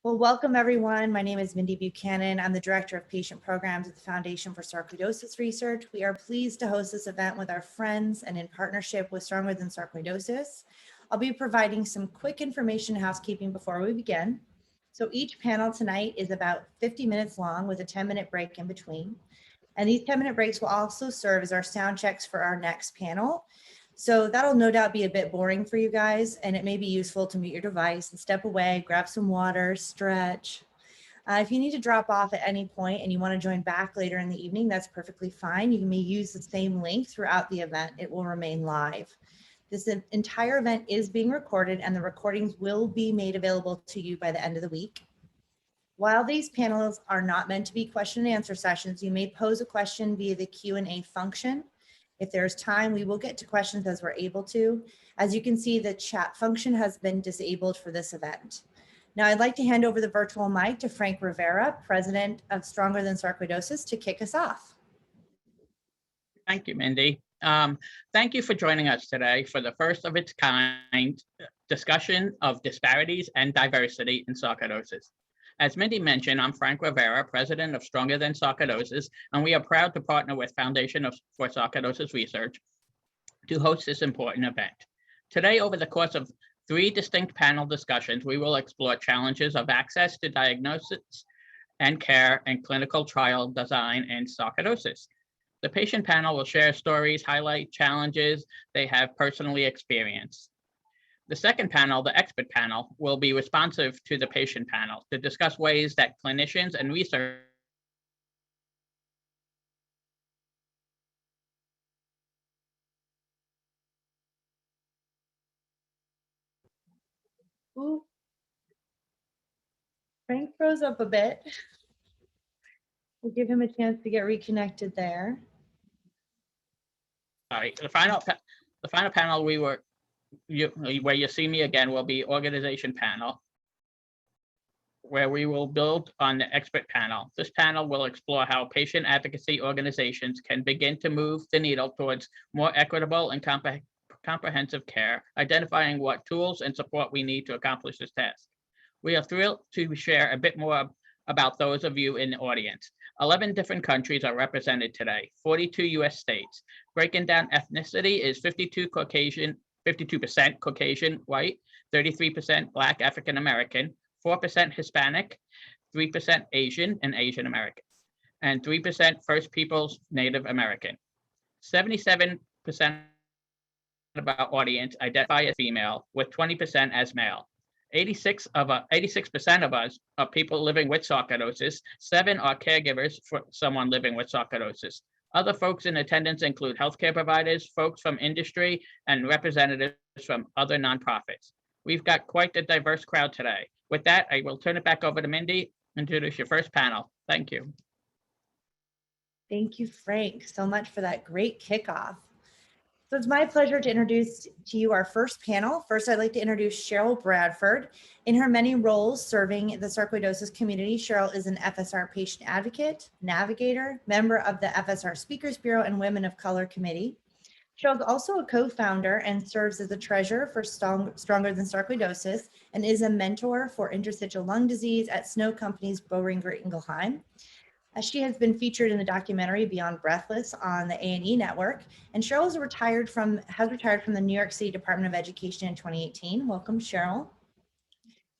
Well, welcome everyone. My name is Mindy Buchanan. I'm the Director of Patient Programs at the Foundation for Sarcoidosis Research. We are pleased to host this event with our friends and in partnership with Stronger Than Sarcoidosis. I'll be providing some quick information and housekeeping before we begin. So each panel tonight is about 50 minutes long with a 10-minute break in between. And these 10-minute breaks will also serve as our sound checks for our next panel. So that'll no doubt be a bit boring for you guys, and it may be useful to mute your device and step away, grab some water, stretch. If you need to drop off at any point and you want to join back later in the evening, that's perfectly fine. You may use the same link throughout the event. It will remain live. This entire event is being recorded and the recordings will be made available to you by the end of the week. While these panels are not meant to be question and answer sessions, you may pose a question via the Q&A function. If there's time, we will get to questions as we're able to. As you can see, the chat function has been disabled for this event. Now I'd like to hand over the virtual mic to Frank Rivera, President of Stronger Than Sarcoidosis, to kick us off. Thank you, Mindy. Thank you for joining us today for the first of its kind discussion of disparities and diversity in sarcoidosis. As Mindy mentioned, I'm Frank Rivera, President of Stronger Than Sarcoidosis, and we are proud to partner with Foundation for Sarcoidosis Research to host this important event. Today, over the course of 3 distinct panel discussions, we will explore challenges of access to diagnosis and care and clinical trial design in sarcoidosis. The patient panel will share stories, highlight challenges they have personally experienced. The second panel, the expert panel, will be responsive to the patient panel to discuss ways that clinicians and research Ooh. Frank froze up a bit. We'll give him a chance to get reconnected there. Sorry, the final panel where you see me again will be organization panel, where we will build on the expert panel. This panel will explore how patient advocacy organizations can begin to move the needle towards more equitable and comprehensive care, identifying what tools and support we need to accomplish this task. We are thrilled to share a bit more about those of you in the audience. 11 different countries are represented today, 42 US states. Breaking down ethnicity is 52% Caucasian white, 33% Black African American, 4% Hispanic, 3% Asian and Asian American, and 3% First Peoples Native American. 77% of our audience identify as female, with 20% as male. 86% of us are people living with sarcoidosis. 7 are caregivers for someone living with sarcoidosis. Other folks in attendance include healthcare providers, folks from industry, and representatives from other nonprofits. We've got quite a diverse crowd today. With that, I will turn it back over to Mindy to introduce your first panel. Thank you. Thank you, Frank, so much for that great kickoff. So it's my pleasure to introduce to you our first panel. First, I'd like to introduce Cheryl Bradford. In her many roles serving the sarcoidosis community, Cheryl is an FSR patient advocate, navigator, member of the FSR Speakers Bureau and Women of Color Committee. Cheryl is also a co-founder and serves as the treasurer for Stronger Than Sarcoidosis and is a mentor for interstitial lung disease at Snow Company's Boehringer Ingelheim. She has been featured in the documentary Beyond Breathless on the A&E network, and Cheryl has retired from the New York City Department of Education in 2018. Welcome, Cheryl.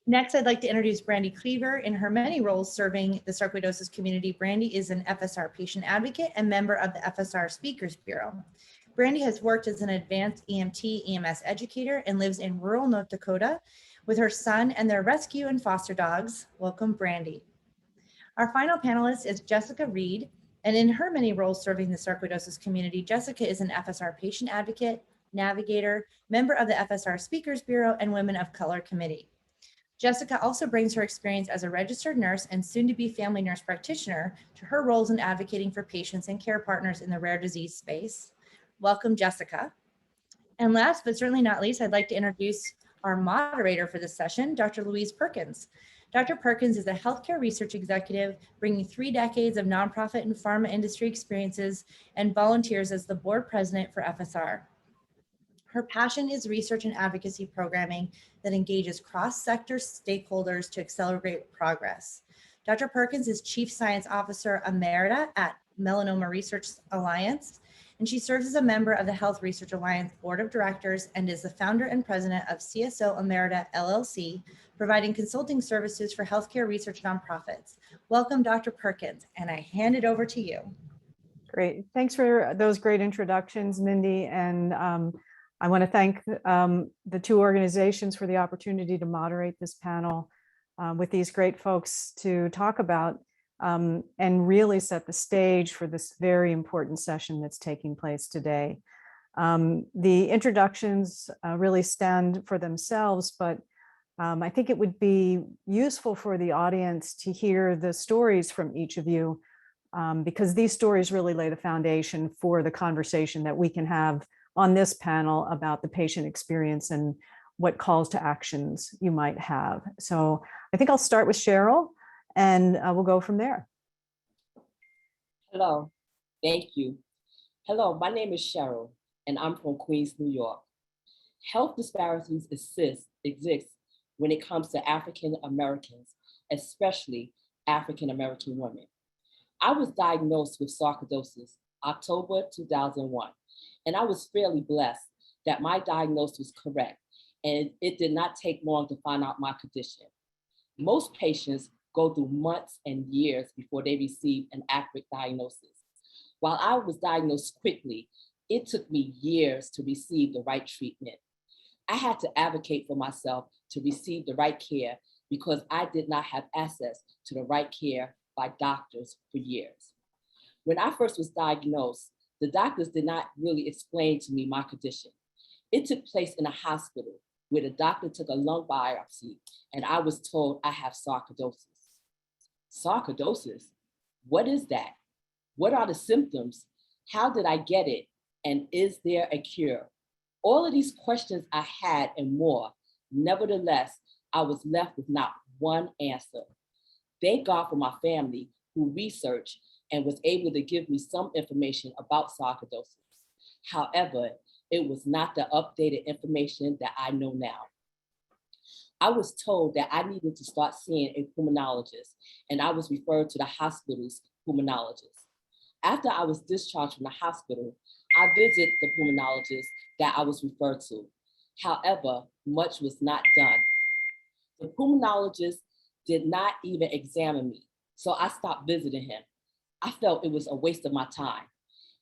Next, I'd like to introduce Brandi Cleaver. In her many roles serving the sarcoidosis community, Brandi is an FSR patient advocate and member of the FSR Speakers Bureau. Brandi has worked as an advanced EMT/EMS educator and lives in rural North Dakota with her son and their rescue and foster dogs. Welcome, Brandi. Our final panelist is Jessica Reed, and in her many roles serving the sarcoidosis community, Jessica is an FSR patient advocate, navigator, member of the FSR Speakers Bureau, and Women of Color Committee. Jessica also brings her experience as a registered nurse and soon-to-be family nurse practitioner to her roles in advocating for patients and care partners in the rare disease space. Welcome, Jessica. And last but certainly not least, I'd like to introduce our moderator for this session, Dr. Louise Perkins. Dr. Perkins is a healthcare research executive, bringing 3 decades of nonprofit and pharma industry experiences and volunteers as the board president for FSR. Her passion is research and advocacy programming that engages cross-sector stakeholders to accelerate progress. Dr. Perkins is Chief Science Officer Emerita at Melanoma Research Alliance, and she serves as a member of the Health Research Alliance Board of Directors and is the founder and president of CSO Emerita LLC, providing consulting services for healthcare research nonprofits. Welcome, Dr. Perkins, and I hand it over to you. Great. Thanks for those great introductions, Mindy. And I want to thank the two organizations for the opportunity to moderate this panel with these great folks to talk about and really set the stage for this very important session that's taking place today. The introductions really stand for themselves, but I think it would be useful for the audience to hear the stories from each of you, because these stories really lay the foundation for the conversation that we can have on this panel about the patient experience and what calls to actions you might have. So I think I'll start with Cheryl and we'll go from there. Hello, thank you. Hello, my name is Cheryl and I'm from Queens, New York. Health disparities exist when it comes to African Americans, especially African American women. I was diagnosed with sarcoidosis October 2001, and I was fairly blessed that my diagnosis was correct, and it did not take long to find out my condition. Most patients go through months and years before they receive an accurate diagnosis. While I was diagnosed quickly, it took me years to receive the right treatment. I had to advocate for myself to receive the right care because I did not have access to the right care by doctors for years. When I first was diagnosed, the doctors did not really explain to me my condition. It took place in a hospital where the doctor took a lung biopsy and I was told I have sarcoidosis. Sarcoidosis? What is that? What are the symptoms? How did I get it? And is there a cure? All of these questions I had and more. Nevertheless, I was left with not one answer. Thank God for my family who researched and was able to give me some information about sarcoidosis. However, it was not the updated information that I know now. I was told that I needed to start seeing a pulmonologist, and I was referred to the hospital's pulmonologist. After I was discharged from the hospital, I visited the pulmonologist that I was referred to. However, much was not done. The pulmonologist did not even examine me, so I stopped visiting him. I felt it was a waste of my time.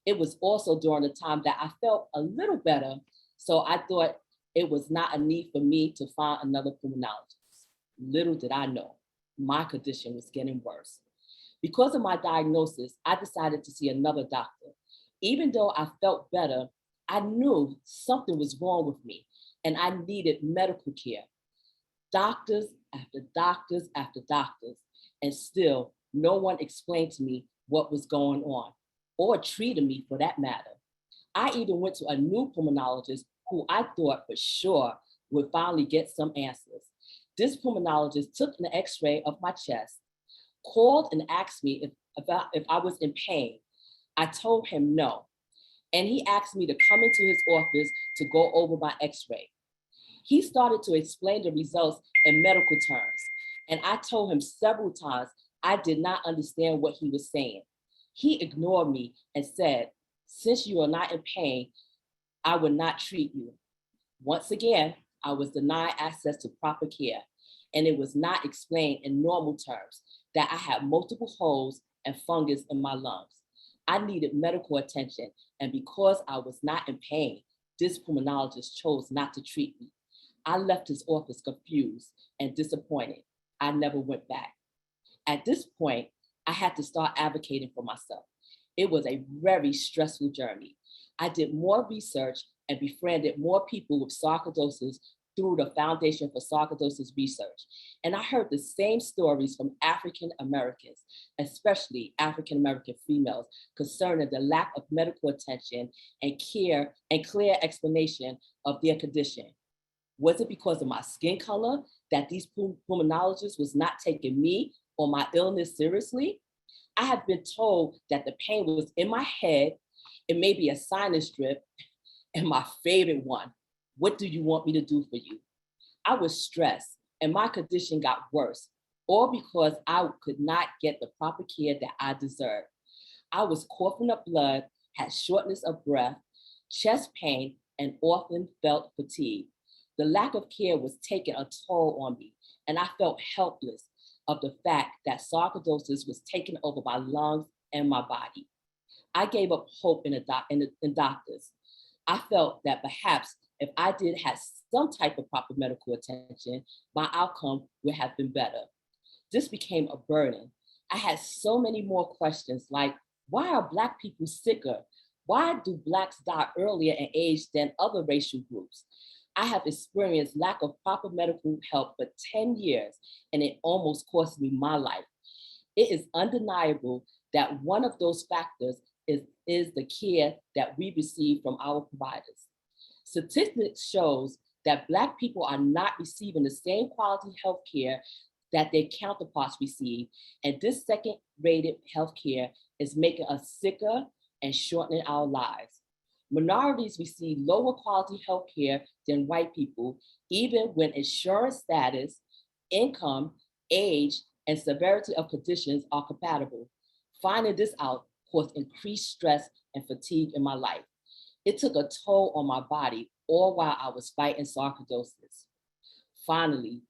It was also during the time that I felt a little better, so I thought it was not a need for me to find another pulmonologist. Little did I know, my condition was getting worse. Because of my diagnosis, I decided to see another doctor. Even though I felt better, I knew something was wrong with me and I needed medical care. Doctors after doctors after doctors, and still no one explained to me what was going on or treated me for that matter. I even went to a new pulmonologist who I thought for sure would finally get some answers. This pulmonologist took an x-ray of my chest, called and asked me if I was in pain. I told him no, and he asked me to come into his office to go over my x-ray. He started to explain the results in medical terms, and I told him several times I did not understand what he was saying. He ignored me and said, "Since you are not in pain, I will not treat you." Once again, I was denied access to proper care, and it was not explained in normal terms that I had multiple holes and fungus in my lungs. I needed medical attention, and because I was not in pain, this pulmonologist chose not to treat me. I left his office confused and disappointed. I never went back. At this point, I had to start advocating for myself. It was a very stressful journey. I did more research and befriended more people with sarcoidosis through the Foundation for Sarcoidosis Research. And I heard the same stories from African Americans, especially African American females, concerning the lack of medical attention and care and clear explanation of their condition. Was it because of my skin color that these pulmonologists was not taking me or my illness seriously? I have been told that the pain was in my head, it may be a sinus drip, and my favorite one, What do you want me to do for you? I was stressed and my condition got worse, all because I could not get the proper care that I deserved. I was coughing up blood, had shortness of breath, chest pain, and often felt fatigue. The lack of care was taking a toll on me, and I felt helpless of the fact that sarcoidosis was taking over my lungs and my body. I gave up hope in doctors. I felt that perhaps if I did have some type of proper medical attention, my outcome would have been better. This became a burden. I had so many more questions like, why are Black people sicker? Why do Blacks die earlier in age than other racial groups? I have experienced lack of proper medical help for 10 years, and it almost cost me my life. It is undeniable that one of those factors is the care that we receive from our providers. Statistics shows that Black people are not receiving the same quality health care that their counterparts receive, and this second-rated health care is making us sicker and shortening our lives. Minorities receive lower quality health care than white people, even when insurance status, income, age, and severity of conditions are compatible. Finding this out caused increased stress and fatigue in my life. It took a toll on my body, all while I was fighting sarcoidosis. Finally,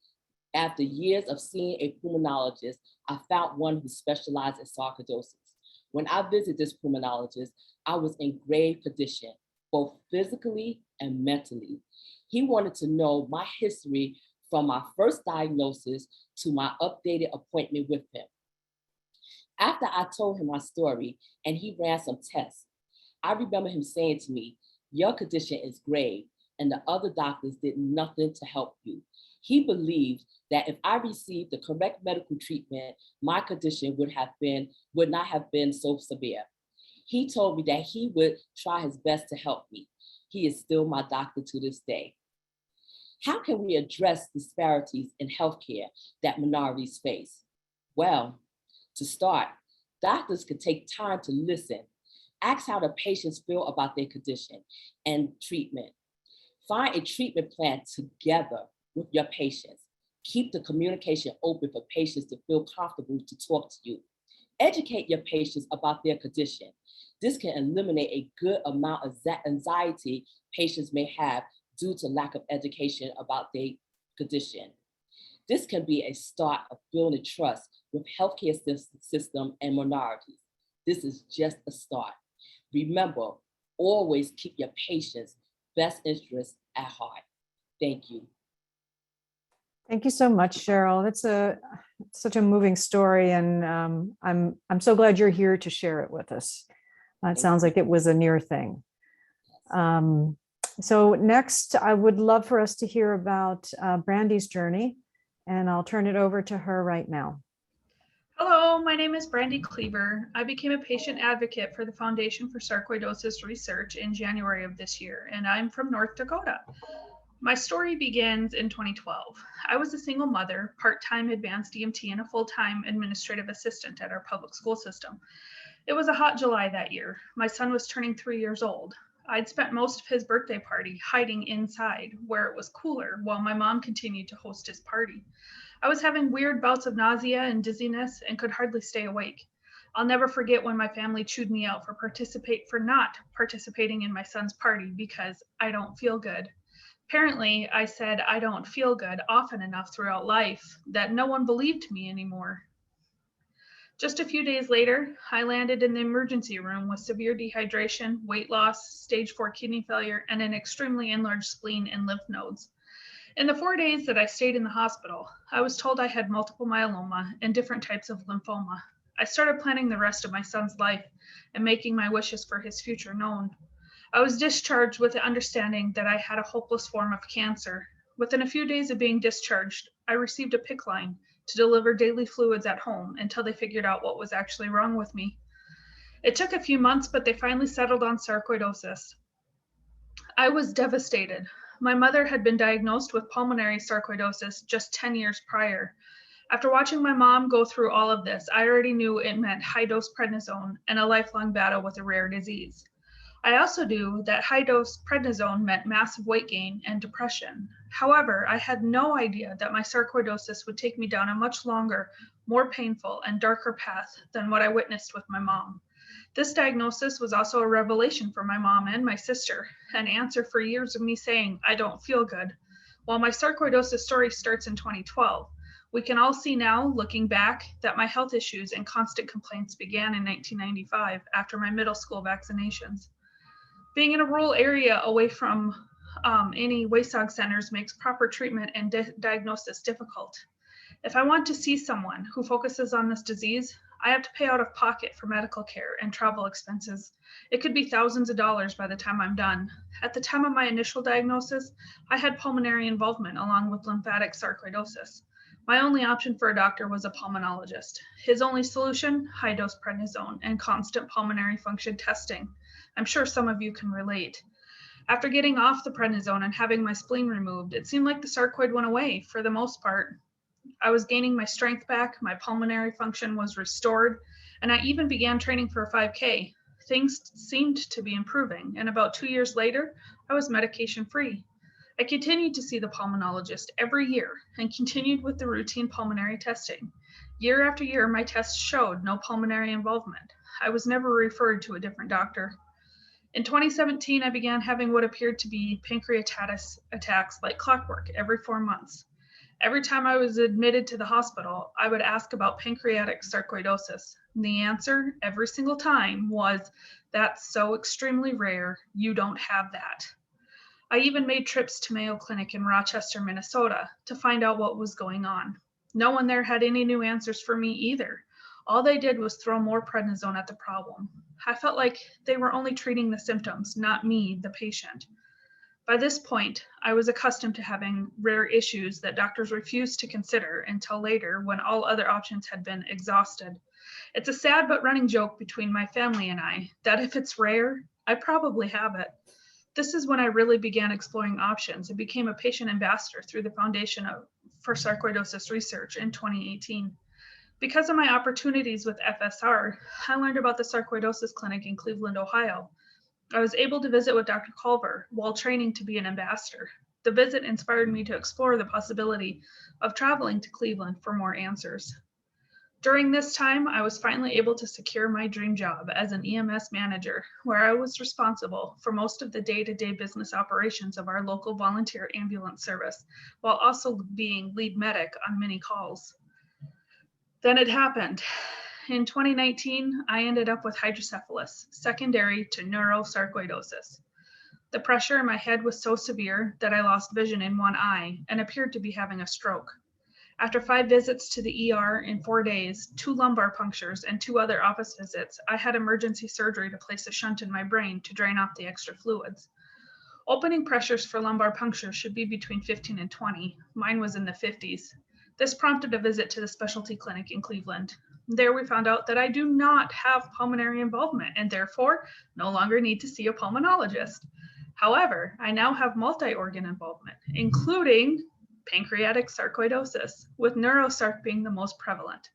after years of seeing a pulmonologist, I found one who specialized in sarcoidosis. When I visited this pulmonologist, I was in grave condition, both physically and mentally. He wanted to know my history from my first diagnosis to my updated appointment with him. After I told him my story and he ran some tests, I remember him saying to me, your condition is grave and the other doctors did nothing to help you. He believed that if I received the correct medical treatment, my condition would not have been so severe. He told me that he would try his best to help me. He is still my doctor to this day. How can we address disparities in healthcare that minorities face? Well, to start, doctors could take time to listen, ask how the patients feel about their condition and treatment. Find a treatment plan together with your patients. Keep the communication open for patients to feel comfortable to talk to you. Educate your patients about their condition. This can eliminate a good amount of anxiety patients may have due to lack of education about their condition. This can be a start of building trust with healthcare system and minorities. This is just a start. Remember, always keep your patients' best interests at heart. Thank you. Thank you so much, Cheryl. That's such a moving story, and I'm so glad you're here to share it with us. It sounds like it was a near thing. So next, I would love for us to hear about Brandi's journey, and I'll turn it over to her right now. Hello, my name is Brandi Cleaver. I became a patient advocate for the Foundation for Sarcoidosis Research in January of this year, and I'm from North Dakota. My story begins in 2012. I was a single mother, part-time advanced EMT, and a full-time administrative assistant at our public school system. It was a hot July that year. My son was turning 3 years old. I'd spent most of his birthday party hiding inside where it was cooler while my mom continued to host his party. I was having weird bouts of nausea and dizziness and could hardly stay awake. I'll never forget when my family chewed me out for not participating in my son's party because I don't feel good. Apparently, I said I don't feel good often enough throughout life that no one believed me anymore. Just a few days later, I landed in the emergency room with severe dehydration, weight loss, stage 4 kidney failure, and an extremely enlarged spleen and lymph nodes. In the 4 days that I stayed in the hospital, I was told I had multiple myeloma and different types of lymphoma. I started planning the rest of my son's life and making my wishes for his future known. I was discharged with the understanding that I had a hopeless form of cancer. Within a few days of being discharged, I received a PICC line to deliver daily fluids at home until they figured out what was actually wrong with me. It took a few months, but they finally settled on sarcoidosis. I was devastated. My mother had been diagnosed with pulmonary sarcoidosis just 10 years prior. After watching my mom go through all of this, I already knew it meant high-dose prednisone and a lifelong battle with a rare disease. I also knew that high dose prednisone meant massive weight gain and depression. However, I had no idea that my sarcoidosis would take me down a much longer, more painful, and darker path than what I witnessed with my mom. This diagnosis was also a revelation for my mom and my sister, an answer for years of me saying, I don't feel good. While my sarcoidosis story starts in 2012, we can all see now, looking back, that my health issues and constant complaints began in 1995 after my middle school vaccinations. Being in a rural area away from any WASOG centers makes proper treatment and diagnosis difficult. If I want to see someone who focuses on this disease, I have to pay out of pocket for medical care and travel expenses. It could be thousands of dollars by the time I'm done. At the time of my initial diagnosis, I had pulmonary involvement along with lymphatic sarcoidosis. My only option for a doctor was a pulmonologist. His only solution, high-dose prednisone and constant pulmonary function testing. I'm sure some of you can relate. After getting off the prednisone and having my spleen removed, it seemed like the sarcoid went away for the most part. I was gaining my strength back, my pulmonary function was restored, and I even began training for a 5K. Things seemed to be improving, and about 2 years later, I was medication-free. I continued to see the pulmonologist every year and continued with the routine pulmonary testing. Year after year, my tests showed no pulmonary involvement. I was never referred to a different doctor. In 2017, I began having what appeared to be pancreatitis attacks like clockwork every 4 months. Every time I was admitted to the hospital, I would ask about pancreatic sarcoidosis. And the answer every single time was, that's so extremely rare, you don't have that. I even made trips to Mayo Clinic in Rochester, Minnesota to find out what was going on. No one there had any new answers for me either. All they did was throw more prednisone at the problem. I felt like they were only treating the symptoms, not me, the patient. By this point, I was accustomed to having rare issues that doctors refused to consider until later when all other options had been exhausted. It's a sad but running joke between my family and I that if it's rare, I probably have it. This is when I really began exploring options and became a patient ambassador through the Foundation for Sarcoidosis Research in 2018. Because of my opportunities with FSR, I learned about the Sarcoidosis Clinic in Cleveland, Ohio. I was able to visit with Dr. Culver while training to be an ambassador. The visit inspired me to explore the possibility of traveling to Cleveland for more answers. During this time, I was finally able to secure my dream job as an EMS manager, where I was responsible for most of the day-to-day business operations of our local volunteer ambulance service, while also being lead medic on many calls. Then it happened. In 2019, I ended up with hydrocephalus, secondary to neurosarcoidosis. The pressure in my head was so severe that I lost vision in one eye and appeared to be having a stroke. After 5 visits to the ER in 4 days, 2 lumbar punctures, and 2 other office visits, I had emergency surgery to place a shunt in my brain to drain off the extra fluids. Opening pressures for lumbar puncture should be between 15 and 20. Mine was in the 50s. This prompted a visit to the specialty clinic in Cleveland. There we found out that I do not have pulmonary involvement and therefore no longer need to see a pulmonologist. However, I now have multi-organ involvement, including pancreatic sarcoidosis, with neurosarc being the most prevalent.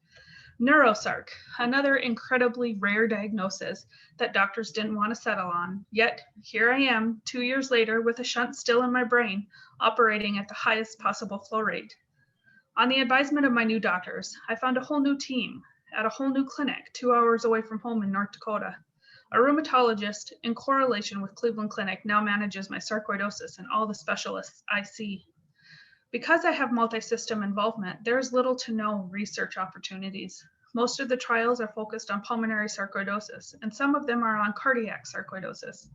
Neurosarc, another incredibly rare diagnosis that doctors didn't want to settle on, yet here I am 2 years later with a shunt still in my brain, operating at the highest possible flow rate. On the advisement of my new doctors, I found a whole new team at a whole new clinic 2 hours away from home in North Dakota. A rheumatologist in correlation with Cleveland Clinic now manages my sarcoidosis and all the specialists I see. Because I have multi-system involvement, there is little to no research opportunities. Most of the trials are focused on pulmonary sarcoidosis, and some of them are on cardiac sarcoidosis.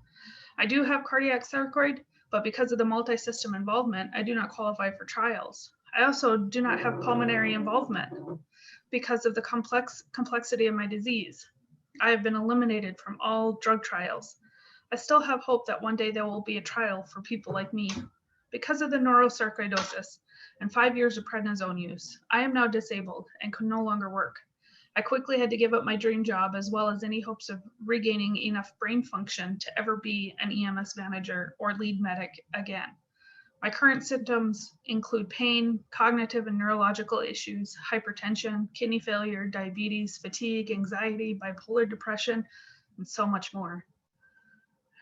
I do have cardiac sarcoid, but because of the multi-system involvement, I do not qualify for trials. I also do not have pulmonary involvement because of the complexity of my disease. I have been eliminated from all drug trials. I still have hope that one day there will be a trial for people like me. Because of the neurosarcoidosis and 5 years of prednisone use, I am now disabled and can no longer work. I quickly had to give up my dream job as well as any hopes of regaining enough brain function to ever be an EMS manager or lead medic again. My current symptoms include pain, cognitive and neurological issues, hypertension, kidney failure, diabetes, fatigue, anxiety, bipolar depression, and so much more.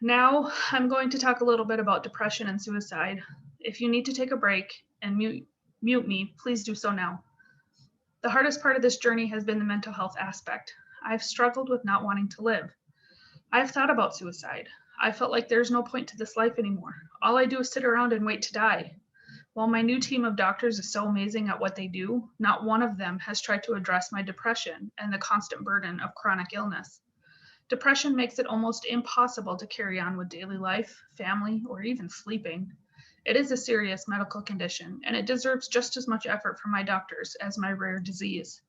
Now I'm going to talk a little bit about depression and suicide. If you need to take a break and mute me, please do so now. The hardest part of this journey has been the mental health aspect. I've struggled with not wanting to live. I've thought about suicide. I felt like there's no point to this life anymore. All I do is sit around and wait to die. While my new team of doctors is so amazing at what they do, not one of them has tried to address my depression and the constant burden of chronic illness. Depression makes it almost impossible to carry on with daily life, family, or even sleeping. It is a serious medical condition, and it deserves just as much effort from my doctors as my rare disease.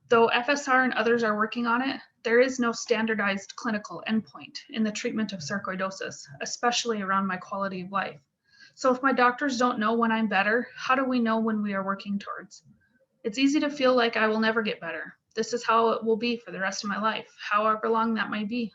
Though FSR and others are working on it, there is no standardized clinical endpoint in the treatment of sarcoidosis, especially around my quality of life. So if my doctors don't know when I'm better, how do we know when we are working towards? It's easy to feel like I will never get better. This is how it will be for the rest of my life, however long that might be.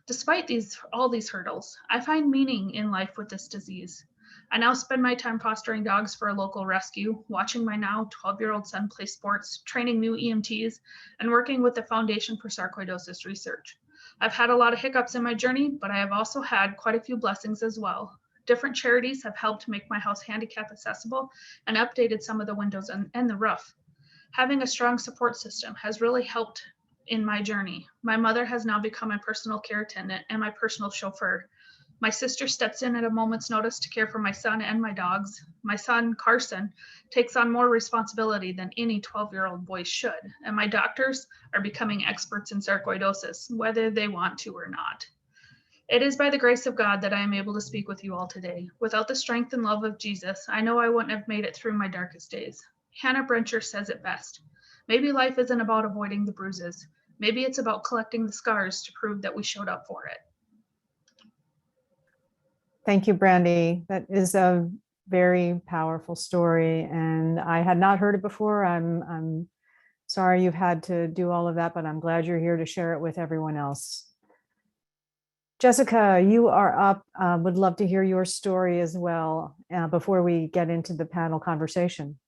Despite all these hurdles, I find meaning in life with this disease. I now spend my time fostering dogs for a local rescue, watching my now 12-year-old son play sports, training new EMTs, and working with the Foundation for Sarcoidosis research. I've had a lot of hiccups in my journey, but I have also had quite a few blessings as well. Different charities have helped make my house handicap accessible and updated some of the windows and the roof. Having a strong support system has really helped in my journey. My mother has now become my personal care attendant and my personal chauffeur. My sister steps in at a moment's notice to care for my son and my dogs. My son, Carson, takes on more responsibility than any 12-year-old boy should. And my doctors are becoming experts in sarcoidosis, whether they want to or not. It is by the grace of God that I am able to speak with you all today. Without the strength and love of Jesus, I know I wouldn't have made it through my darkest days. Hannah Brencher says it best. Maybe life isn't about avoiding the bruises. Maybe it's about collecting the scars to prove that we showed up for it. Thank you, Brandi. That is a very powerful story, and I had not heard it before. I'm sorry you've had to do all of that, but I'm glad you're here to share it with everyone else. Jessica, you are up. Would love to hear your story as well before we get into the panel conversation.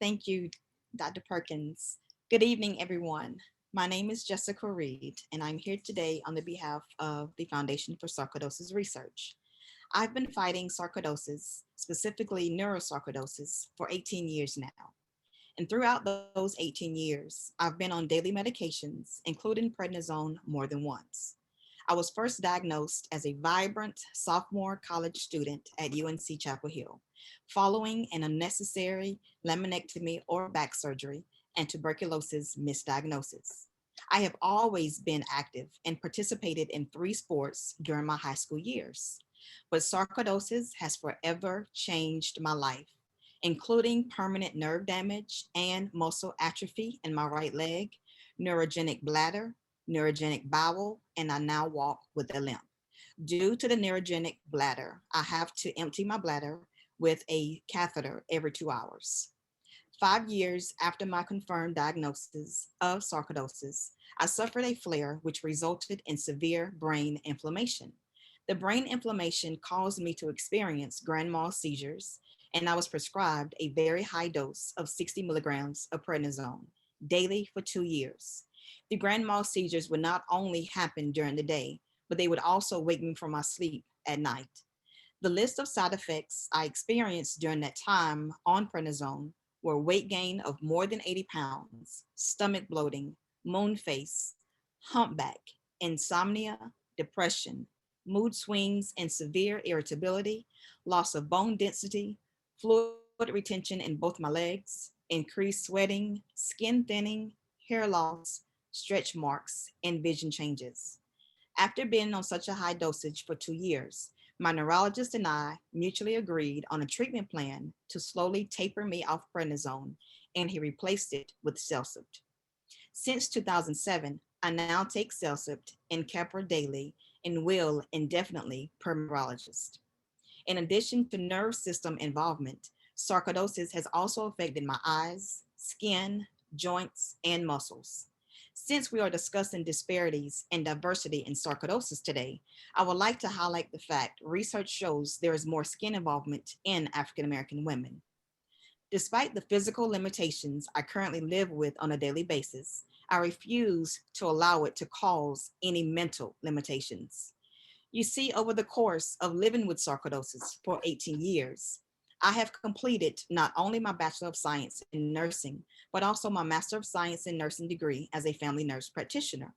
Thank you, Dr. Perkins. Good evening, everyone. My name is Jessica Reed, and I'm here today on the behalf of the Foundation for Sarcoidosis Research. I've been fighting sarcoidosis, specifically neurosarcoidosis, for 18 years now. And throughout those 18 years, I've been on daily medications, including prednisone, more than once. I was first diagnosed as a vibrant sophomore college student at UNC Chapel Hill, following an unnecessary laminectomy or back surgery and tuberculosis misdiagnosis. I have always been active and participated in 3 sports during my high school years, but sarcoidosis has forever changed my life, including permanent nerve damage and muscle atrophy in my right leg, neurogenic bladder, neurogenic bowel, and I now walk with a limp. Due to the neurogenic bladder, I have to empty my bladder with a catheter every 2 hours. 5 years after my confirmed diagnosis of sarcoidosis, I suffered a flare which resulted in severe brain inflammation. The brain inflammation caused me to experience grand mal seizures, and I was prescribed a very high dose of 60 milligrams of prednisone daily for 2 years. The grand mal seizures would not only happen during the day, but they would also wake me from my sleep at night. The list of side effects I experienced during that time on prednisone were weight gain of more than 80 pounds, stomach bloating, moon face, humpback, insomnia, depression, mood swings and severe irritability, loss of bone density, fluid retention in both my legs, increased sweating, skin thinning, hair loss, stretch marks, and vision changes. After being on such a high dosage for 2 years, my neurologist and I mutually agreed on a treatment plan to slowly taper me off prednisone, and he replaced it with Celsipt. Since 2007, I now take Celsipt and Keppra daily and will indefinitely per neurologist. In addition to nerve system involvement, sarcoidosis has also affected my eyes, skin, joints, and muscles. Since we are discussing disparities and diversity in sarcoidosis today, I would like to highlight the fact research shows there is more skin involvement in African American women. Despite the physical limitations I currently live with on a daily basis, I refuse to allow it to cause any mental limitations. You see, over the course of living with sarcoidosis for 18 years, I have completed not only my Bachelor of Science in Nursing, but also my Master of Science in Nursing degree as a family nurse practitioner.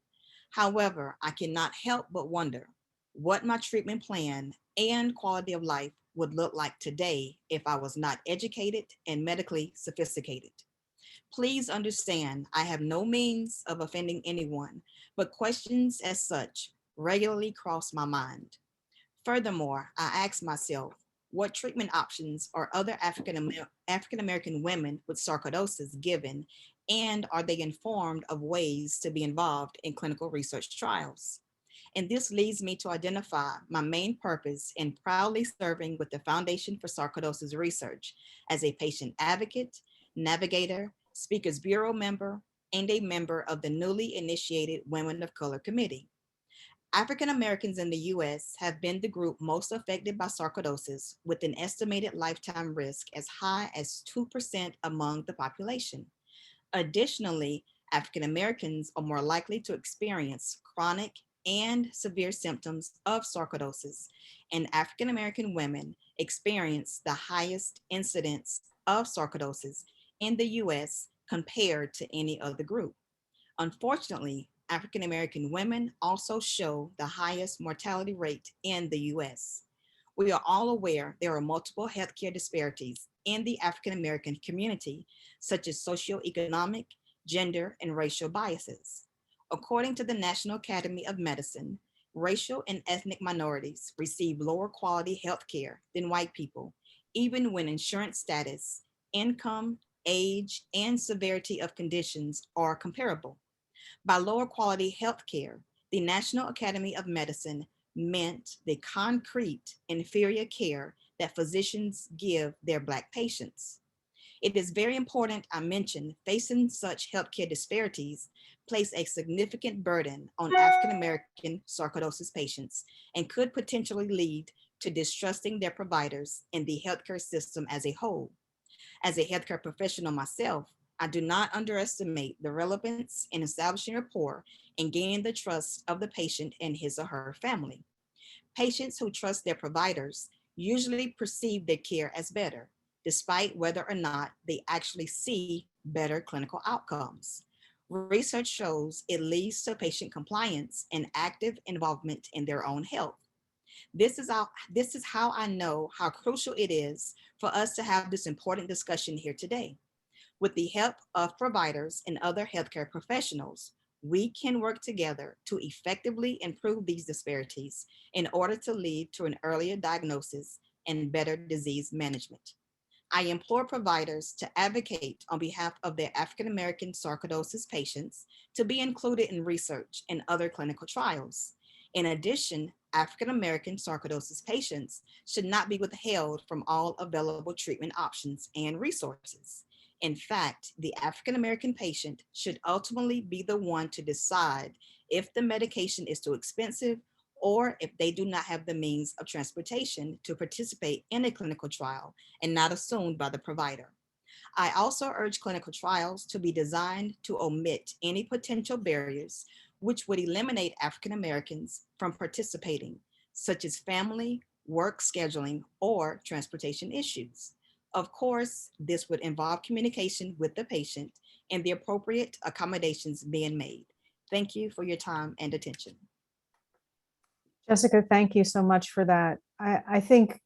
However, I cannot help but wonder what my treatment plan and quality of life would look like today if I was not educated and medically sophisticated. Please understand, I have no means of offending anyone, but questions as such regularly cross my mind. Furthermore, I ask myself, what treatment options are other African American women with sarcoidosis given, and are they informed of ways to be involved in clinical research trials? And this leads me to identify my main purpose in proudly serving with the Foundation for Sarcoidosis Research as a patient advocate, navigator, Speakers Bureau member, and a member of the newly initiated Women of Color Committee. African Americans in the US have been the group most affected by sarcoidosis, with an estimated lifetime risk as high as 2% among the population. Additionally, African Americans are more likely to experience chronic and severe symptoms of sarcoidosis, and African American women experience the highest incidence of sarcoidosis in the US compared to any other group. Unfortunately, African American women also show the highest mortality rate in the US. We are all aware there are multiple healthcare disparities in the African American community, such as socioeconomic, gender, and racial biases. According to the National Academy of Medicine, racial and ethnic minorities receive lower quality healthcare than white people, even when insurance status, income, age, and severity of conditions are comparable. By lower quality healthcare, the National Academy of Medicine meant the concrete inferior care that physicians give their Black patients. It is very important I mention facing such healthcare disparities place a significant burden on African American sarcoidosis patients and could potentially lead to distrusting their providers and the healthcare system as a whole. As a healthcare professional myself, I do not underestimate the relevance in establishing rapport and gaining the trust of the patient and his or her family. Patients who trust their providers usually perceive their care as better, despite whether or not they actually see better clinical outcomes. Research shows it leads to patient compliance and active involvement in their own health. This is how I know how crucial it is for us to have this important discussion here today. With the help of providers and other healthcare professionals, we can work together to effectively improve these disparities in order to lead to an earlier diagnosis and better disease management. I implore providers to advocate on behalf of their African American sarcoidosis patients to be included in research and other clinical trials. In addition, African American sarcoidosis patients should not be withheld from all available treatment options and resources. In fact, the African American patient should ultimately be the one to decide if the medication is too expensive or if they do not have the means of transportation to participate in a clinical trial and not assumed by the provider. I also urge clinical trials to be designed to omit any potential barriers which would eliminate African Americans from participating, such as family, work scheduling, or transportation issues. Of course, this would involve communication with the patient and the appropriate accommodations being made. Thank you for your time and attention. Jessica, thank you so much for that. I think,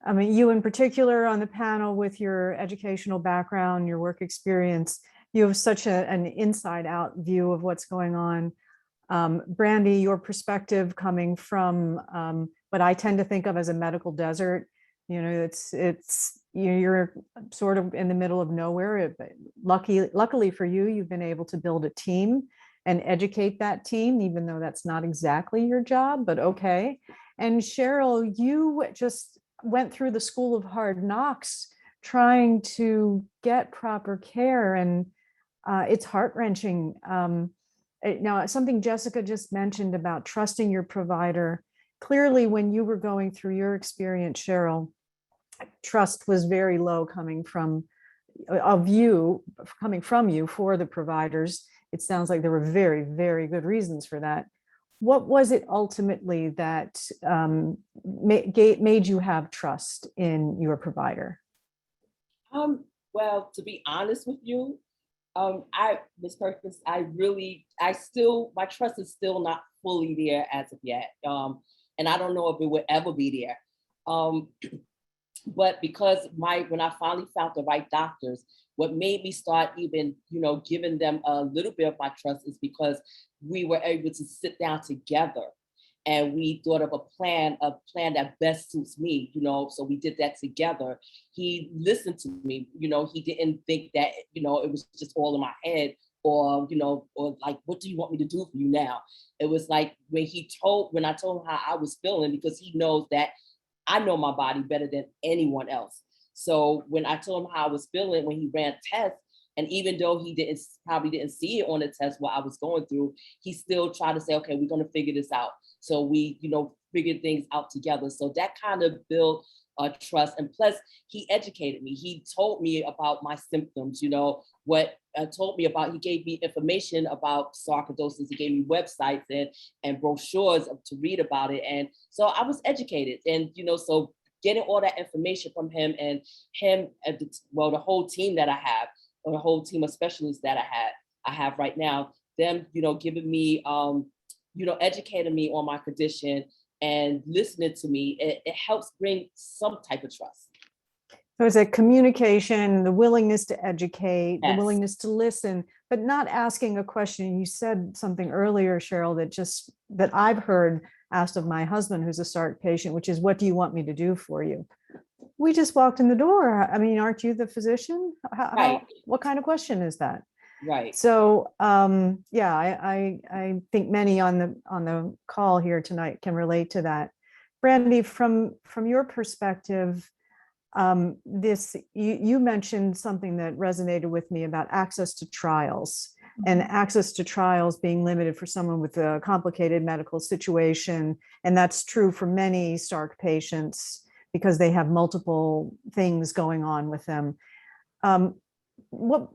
I mean, you in particular on the panel with your educational background, your work experience, you have such an inside out view of what's going on. Brandi, your perspective coming from what I tend to think of as a medical desert, you know, you're sort of in the middle of nowhere. Luckily for you, you've been able to build a team and educate that team, even though that's not exactly your job, but okay. And Cheryl, you just went through the school of hard knocks trying to get proper care, and it's heart-wrenching. Now, something Jessica just mentioned about trusting your provider, clearly when you were going through your experience, Cheryl, trust was very low coming from of you, coming from you for the providers, it sounds like there were very, very good reasons for that. What was it ultimately that made you have trust in your provider? Well, to be honest with you, Ms. Perkins, my trust is still not fully there as of yet. And I don't know if it would ever be there. But because when I finally found the right doctors, what made me start even, giving them a little bit of my trust is because we were able to sit down together and we thought of a plan that best suits me, so we did that together. He listened to me, he didn't think that, it was just all in my head or like, what do you want me to do for you now? It was like when I told him how I was feeling, because he knows that I know my body better than anyone else. So when I told him how I was feeling, when he ran tests, and even though he probably didn't see it on the test what I was going through, he still tried to say, okay, we're going to figure this out. So we, figured things out together. So that kind of built a trust. And plus, he educated me. He told me about my symptoms, he gave me information about sarcoidosis. He gave me websites and brochures to read about it. And so I was educated. And, so getting all that information from him and the whole team that I have, or the whole team of specialists that I have right now, them, giving me, educating me on my condition and listening to me, it helps bring some type of trust. So it's a communication, the willingness to educate, Yes. the willingness to listen, but not asking a question. You said something earlier, Cheryl, that I've heard asked of my husband, who's a SARC patient, which is, what do you want me to do for you? We just walked in the door. I mean, aren't you the physician? Right. What kind of question is that? Right. So yeah, I think many on the call here tonight can relate to that. Brandi, from your perspective, you mentioned something that resonated with me about access to trials, and access to trials being limited for someone with a complicated medical situation. And that's true for many SARC patients because they have multiple things going on with them. What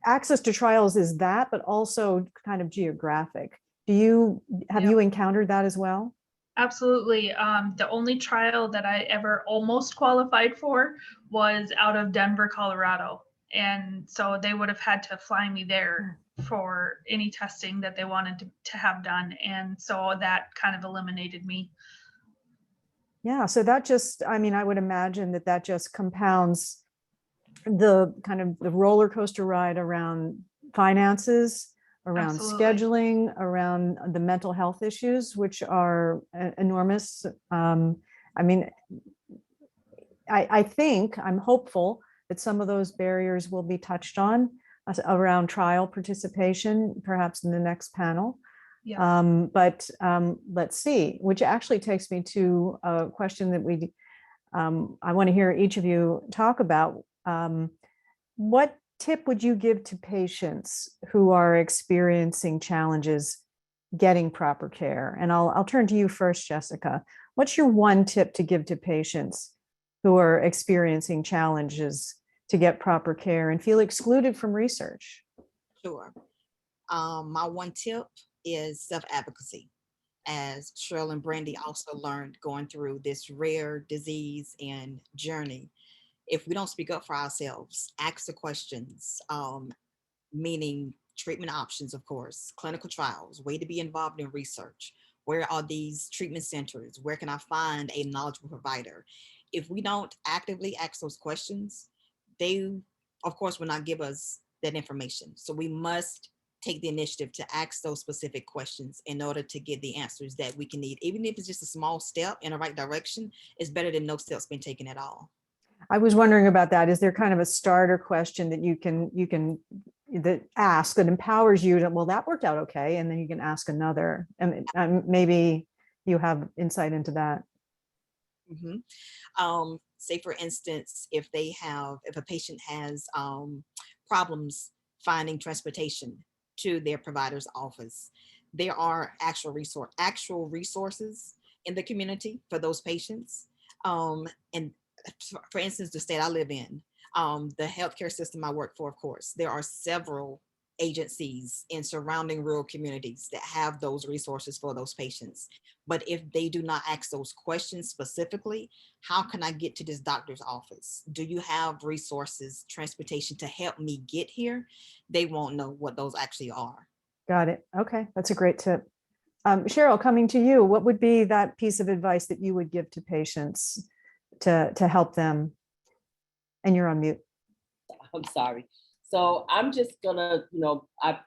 access to trials is that, but also kind of geographic. Have you encountered that as well? Absolutely. The only trial that I ever almost qualified for was out of Denver, Colorado. And so they would have had to fly me there for any testing that they wanted to have done. And so that kind of eliminated me. Yeah, so that just, I mean, I would imagine that just compounds the kind of the roller coaster ride around finances, around Absolutely. scheduling, around the mental health issues, which are enormous. I mean, I think, I'm hopeful that some of those barriers will be touched on around trial participation, perhaps in the next panel. Yes. But let's see, which actually takes me to a question that I want to hear each of you talk about. What tip would you give to patients who are experiencing challenges getting proper care? And I'll turn to you first, Jessica. What's your one tip to give to patients who are experiencing challenges to get proper care and feel excluded from research? Sure. My one tip is self-advocacy. As Cheryl and Brandi also learned going through this rare disease and journey, if we don't speak up for ourselves, ask the questions, meaning treatment options, of course, clinical trials, way to be involved in research. Where are these treatment centers? Where can I find a knowledgeable provider? If we don't actively ask those questions, they, of course, will not give us that information. So we must take the initiative to ask those specific questions in order to get the answers that we can need. Even if it's just a small step in the right direction, it's better than no steps being taken at all. I was wondering about that. Is there kind of a starter question that you can ask that empowers you to, well, that worked out okay, and then you can ask another, and maybe you have insight into that. Say for instance, if a patient has problems finding transportation to their provider's office, there are actual resources in the community for those patients. And for instance, the state I live in, The healthcare system I work for, of course, there are several agencies in surrounding rural communities that have those resources for those patients. But if they do not ask those questions specifically, how can I get to this doctor's office? Do you have resources, transportation to help me get here? They won't know what those actually are. Got it. Okay, that's a great tip. Cheryl, coming to you, what would be that piece of advice that you would give to patients to help them? And you're on mute. I'm sorry. So I'm just gonna,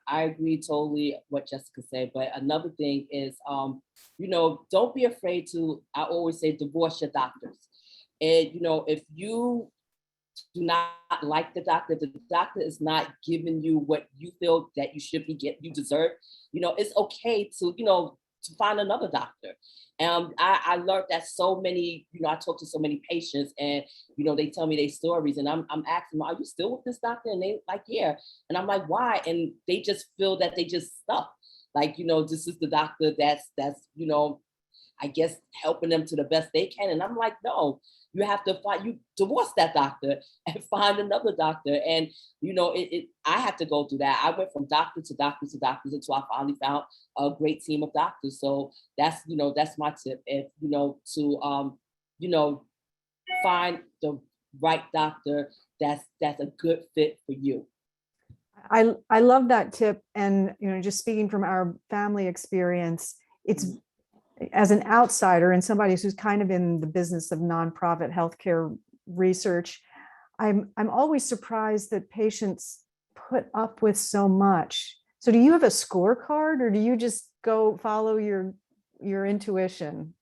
I agree totally what Jessica said, but another thing is, don't be afraid to, I always say, divorce your doctors. And, if you do not like the doctor is not giving you what you feel that you should be getting, you deserve, it's okay to, to find another doctor. I learned that so many, I talk to so many patients and, they tell me their stories and I'm asking them, are you still with this doctor? And they like, yeah. And I'm like, why? And they just feel that they just stuck. Like, this is the doctor that's, I guess helping them to the best they can. And I'm like, no, you have to you divorce that doctor and find another doctor. And, I had to go through that. I went from doctor to doctor to doctors until I finally found a great team of doctors. So that's, that's my tip. If, to, find the right doctor that's a good fit for you. I love that tip. And, just speaking from our family experience, it's as an outsider and somebody who's kind of in the business of nonprofit healthcare research, I'm always surprised that patients put up with so much. So do you have a scorecard or do you just go follow your intuition?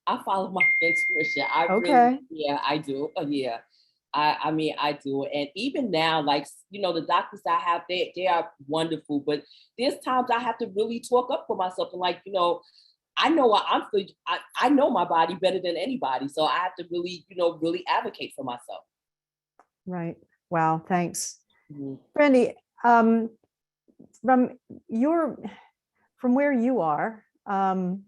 I follow my intuition. Okay. I do. Yeah. I mean, I do. And even now, like, the doctors I have, they are wonderful, but there's times I have to really talk up for myself and like, I know what I'm feeling. I know my body better than anybody. So I have to really, really advocate for myself. Right. Wow. Thanks. Mm-hmm. Brandi, from where you are, and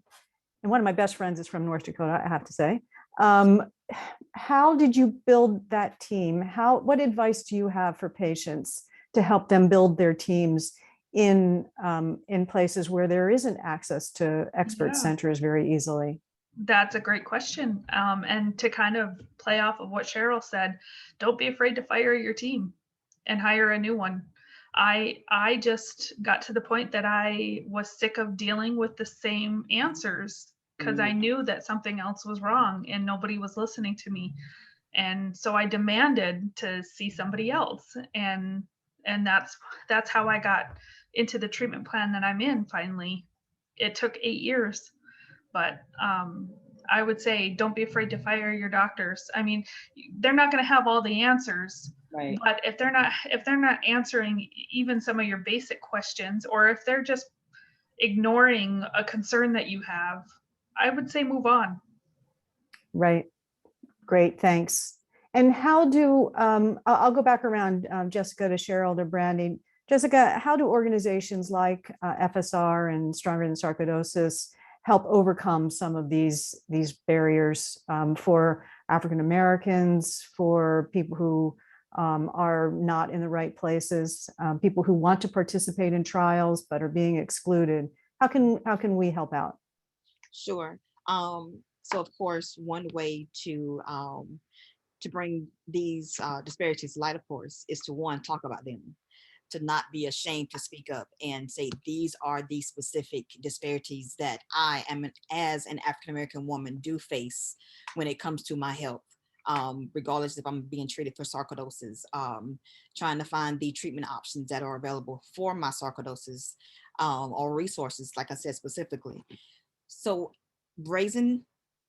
one of my best friends is from North Dakota, I have to say. How did you build that team? What advice do you have for patients to help them build their teams in places where there isn't access to expert centers very easily? That's a great question. And to kind of play off of what Cheryl said, don't be afraid to fire your team and hire a new one. I just got to the point that I was sick of dealing with the same answers because I knew that something else was wrong and nobody was listening to me. And so I demanded to see somebody else. And that's how I got into the treatment plan that I'm in finally. It took 8 years, but I would say don't be afraid to fire your doctors. I mean, they're not going to have all the answers, right? But if they're not answering even some of your basic questions, or if they're just ignoring a concern that you have, I would say move on. Right. Great. Thanks. And how do I'll go back around, Jessica to Cheryl to Brandi. Jessica, how do organizations like FSR and Stronger Than Sarcoidosis help overcome some of these barriers for African Americans, for people who are not in the right places, people who want to participate in trials but are being excluded? How can we help out? Sure. So of course, one way to bring these disparities to light, of course, is to talk about them, to not be ashamed to speak up and say, these are the specific disparities that I am, as an African-American woman, do face when it comes to my health. Regardless if I'm being treated for sarcoidosis, trying to find the treatment options that are available for my sarcoidosis, or resources, like I said, specifically. So raising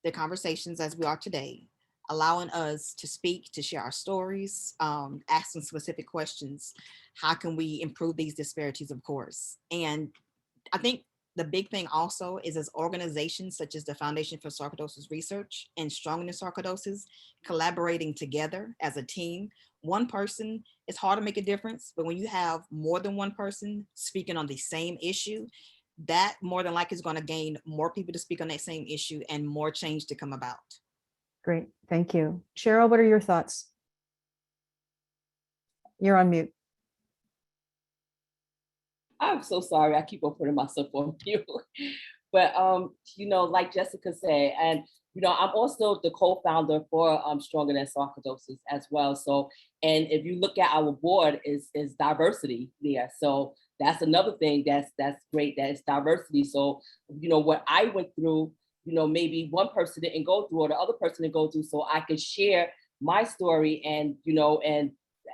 the conversations as we are today, allowing us to speak, to share our stories, asking specific questions. How can we improve these disparities, of course? And I think the big thing also is, as organizations such as the Foundation for Sarcoidosis Research and Stronger Than Sarcoidosis collaborating together as a team. One person, it's hard to make a difference, but when you have more than one person speaking on the same issue, that more than likely is going to gain more people to speak on that same issue and more change to come about. Great, thank you. Cheryl, what are your thoughts? You're on mute. I'm so sorry. I keep on putting myself on mute. But like Jessica said, and I'm also the co-founder for Stronger Than Sarcoidosis as well. So, and if you look at our board, is diversity there. So that's another thing that's great. That it's diversity. So what I went through, maybe one person didn't go through, or the other person didn't go through. So I could share my story and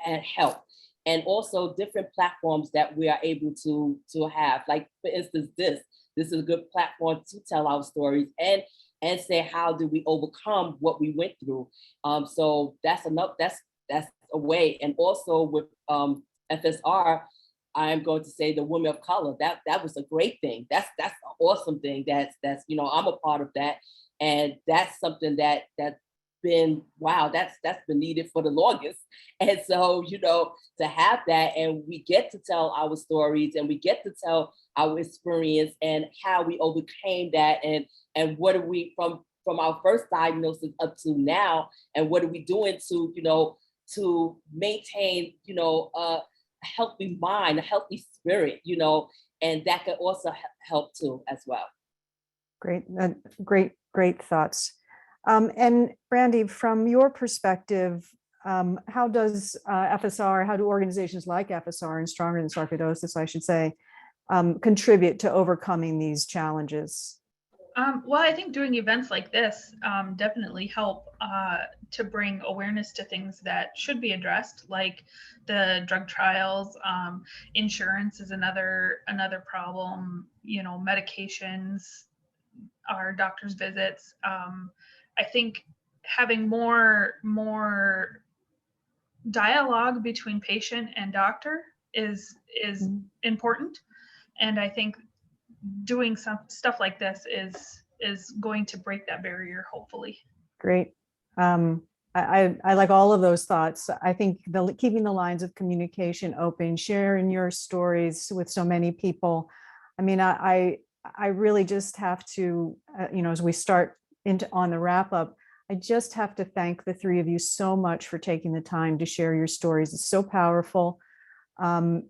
and help. And also different platforms that we are able to have. Like for instance, this is a good platform to tell our stories and say how do we overcome what we went through. So that's a way. And also with FSR, I'm going to say the women of color. That was a great thing. That's an awesome thing. That's I'm a part of that, and that's something that's been that's been needed for the longest. And so to have that, and we get to tell our stories, and we get to tell our experience and how we overcame that, and what are we from our first diagnosis up to now, and what are we doing to maintain a healthy mind, a healthy spirit, and that could also help too as well. Great thoughts. And Brandi, from your perspective, how does FSR, how do organizations like FSR and Stronger Than Sarcoidosis, I should say, contribute to overcoming these challenges? Well, I think doing events like this definitely help to bring awareness to things that should be addressed, like the drug trials. Insurance is another problem. Medications, our doctor's visits. I think having more dialogue between patient and doctor is important, and I think doing some stuff like this is going to break that barrier, hopefully. Great. I like all of those thoughts. I think keeping the lines of communication open, sharing your stories with so many people. I mean, I really just have to, as we start on the wrap up, I just have to thank the three of you so much for taking the time to share your stories. It's so powerful. And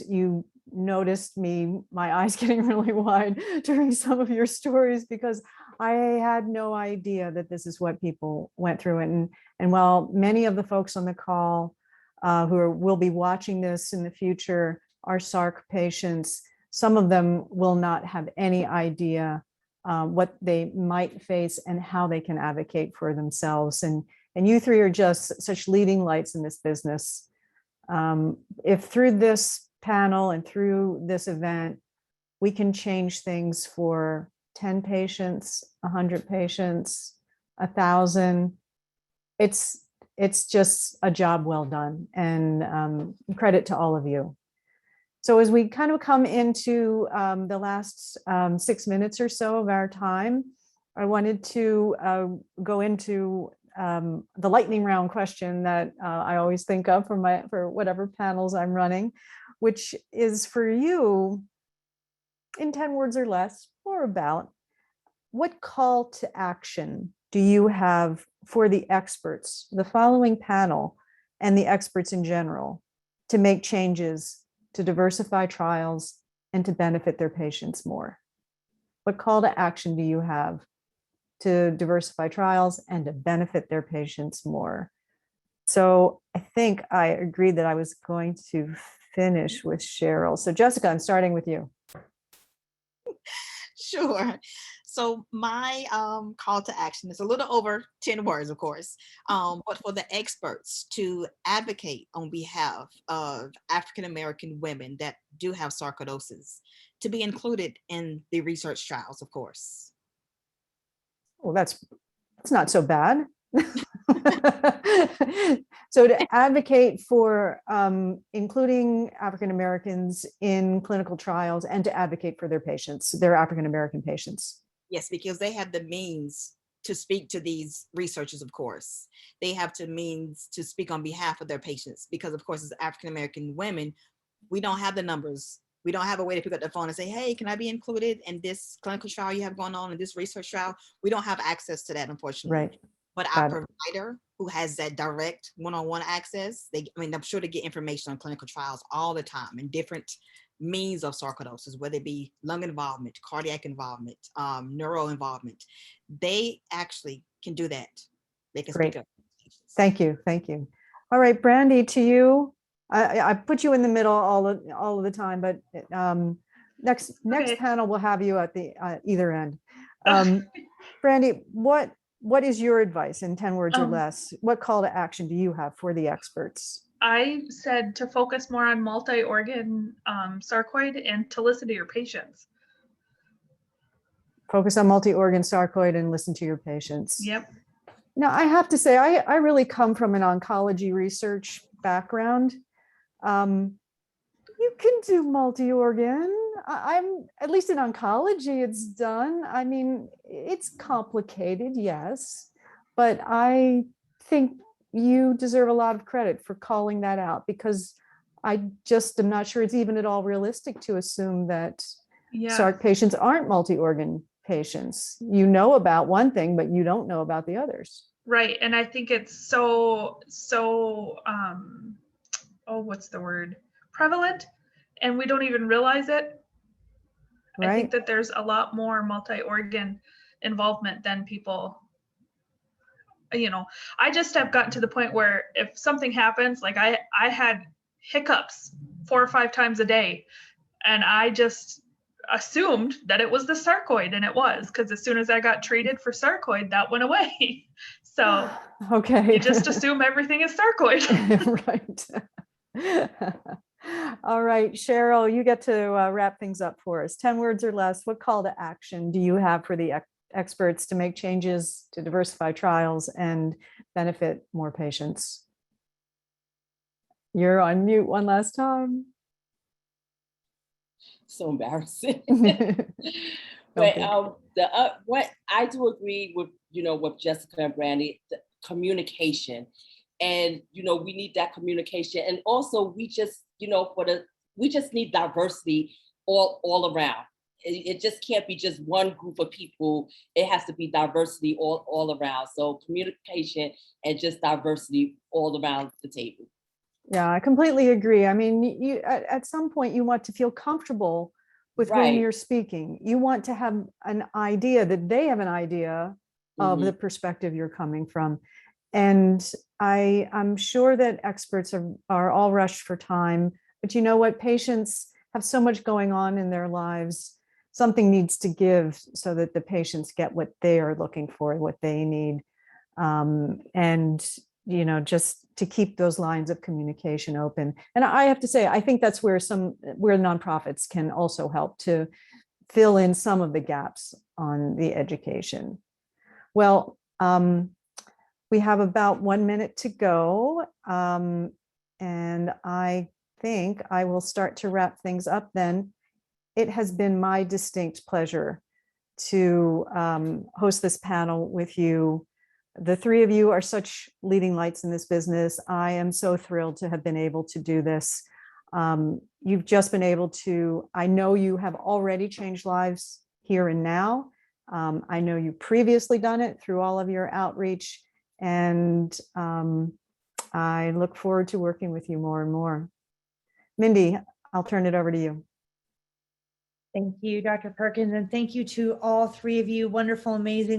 you noticed my eyes getting really wide during some of your stories, because I had no idea that this is what people went through. And while many of the folks on the call will be watching this in the future are SARC patients, some of them will not have any idea what they might face and how they can advocate for themselves. And you three are just such leading lights in this business. If through this panel and through this event, we can change things for 10 patients, 100 patients, 1,000, it's just a job well done, and credit to all of you. So as we kind of come into the last 6 minutes or so of our time, I wanted to go into the lightning round question that I always think of for whatever panels I'm running, which is for you, in 10 words or less, or about, what call to action do you have for the experts, the following panel, and the experts in general, to make changes, to diversify trials, and to benefit their patients more? What call to action do you have to diversify trials and to benefit their patients more? So I think I agreed that I was going to finish with Cheryl. So Jessica, I'm starting with you. Sure. So my call to action is a little over 10 words, of course, but for the experts to advocate on behalf of African-American women that do have sarcoidosis, to be included in the research trials, of course. Well, that's not so bad. So to advocate for including African Americans in clinical trials, and to advocate for their patients, their African American patients. Yes, because they have the means to speak to these researchers, of course. They have the means to speak on behalf of their patients, because of course, as African American women, we don't have the numbers. We don't have a way to pick up the phone and say, hey, can I be included in this clinical trial you have going on, in this research trial? We don't have access to that, unfortunately. Right. But our provider who has that direct one-on-one access. I mean, I'm sure they get information on clinical trials all the time and different means of sarcoidosis, whether it be lung involvement, cardiac involvement, neuro involvement. They actually can do that. They can Great. speak up. Thank you. Thank you. All right, Brandi, to you. I put you in the middle all of the time, but next Okay. panel we'll have you at the either end. Brandi, what is your advice in 10 words or less? What call to action do you have for the experts? I said to focus more on multi-organ sarcoid and to listen to your patients. Focus on multi-organ sarcoid and listen to your patients. Yep. Now, I have to say, I really come from an oncology research background. You can do multi-organ. I'm at least in oncology, it's done. I mean, it's complicated, yes, but I think you deserve a lot of credit for calling that out, because I just am not sure it's even at all realistic to assume that SARC patients aren't multi-organ patients. You know about one thing, but you don't know about the others. Right. And I think it's so what's the word? Prevalent, and we don't even realize it. Right. I think that there's a lot more multi-organ involvement than people, I just have gotten to the point where if something happens, like I had hiccups 4 or 5 times a day, and I just assumed that it was the sarcoid, and it was, because as soon as I got treated for sarcoid, that went away. So okay, you just assume everything is sarcoid. Right. All right, Cheryl, you get to wrap things up for us. 10 words or less. What call to action do you have for the experts to make changes, to diversify trials and benefit more patients? You're on mute one last time. So embarrassing. But what I do agree with, with Jessica and Brandi, the communication, and we need that communication, and also we just we just need diversity all around. It just can't be just one group of people. It has to be diversity all around. So communication and just diversity all around the table. Yeah, I completely agree. I mean, you at some point you want to feel comfortable with whom you're speaking. You want to have an idea that they have an idea of the perspective you're coming from. And I'm sure that experts are all rushed for time, but you know what? Patients have so much going on in their lives. Something needs to give so that the patients get what they are looking for, what they need. And just to keep those lines of communication open. And I have to say, I think that's where nonprofits can also help to fill in some of the gaps on the education. Well, we have about 1 minute to go. And I think I will start to wrap things up then. It has been my distinct pleasure to host this panel with you. The three of you are such leading lights in this business. I am so thrilled to have been able to do this. You've just been able to, I know you have already changed lives here and now. I know you previously done it through all of your outreach, and I look forward to working with you more and more. Mindy, I'll turn it over to you. Thank you, Dr. Perkins, and thank you to all three of you. Wonderful, amazing